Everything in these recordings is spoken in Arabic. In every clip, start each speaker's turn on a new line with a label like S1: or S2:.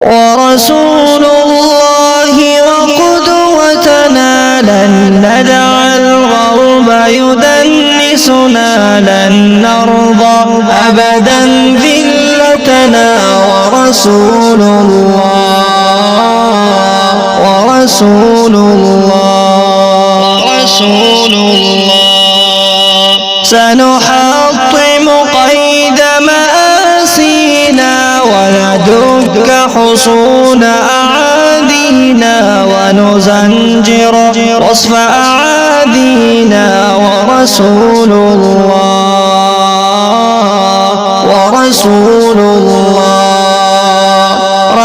S1: ورسول الله وقدوتنا لن ندع الغرب يدنسنا لن نرضى أبدا ذلتنا ورسول الله سنحطم قيد مآسينا وندك حصون أعادينا ونزنجر وصف أعادينا ورسول الله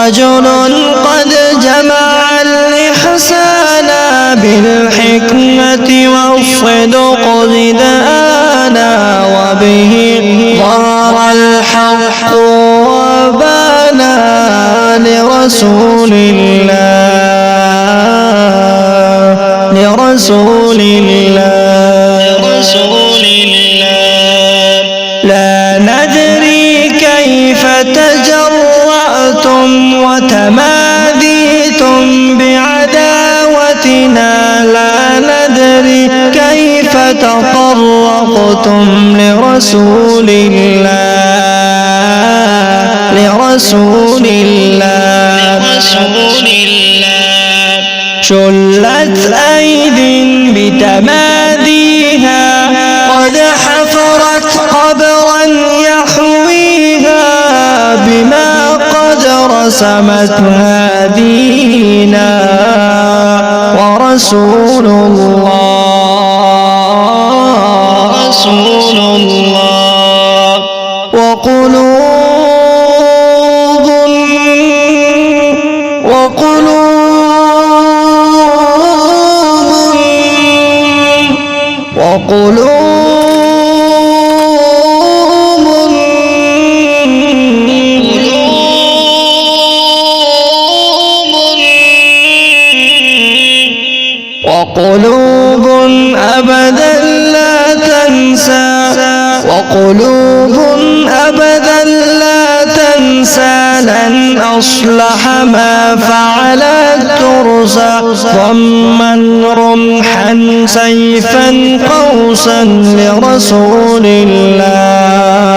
S1: رجل قد جمع الإحسان بالحكمة والصدق زدانا وبه ظهر الحق وبانا لرسول الله لا ندري كيف تجرأتم وتماديتم بعداوتنا لا ندري كيف تطرقتم لرسول الله شلت أيد بتماديها قد حفرت قبرا يحويها بما قد رسمت هادينا ورسول الله وقلوب أبدا لا تنسى لن أصلح ما فعلت ترسى ضما رمحا سيفا قوسا لرسول الله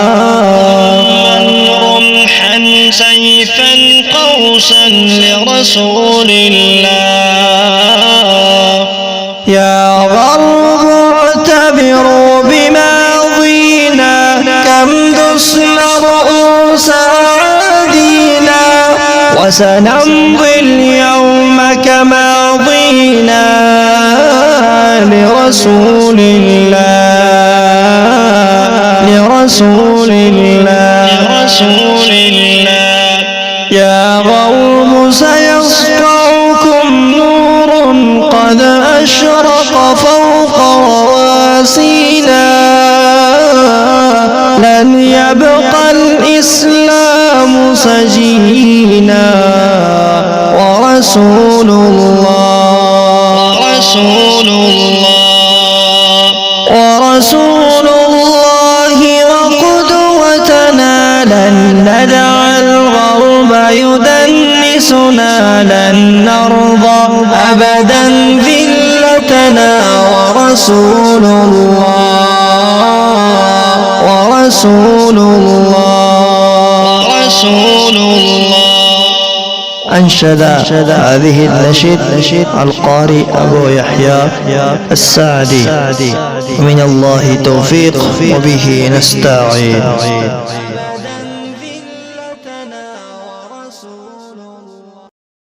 S1: يا غرب اعتبروا بماضينا كم دسنا رؤوس أعادينا وسنمضي اليوم كماضينا لرسول الله يا قوم سيسطعكم نور قد أشرق فوق رواسينا لن يبقى الإسلام سجينا ورسول الله وقدوتنا لن ندع الغرب يدنسنا لن نرضى أبدا ذلتنا ورسول الله أنشد هذه النشيد القارئ أبو يحيى السعدي من الله توفيق وبه نستعين.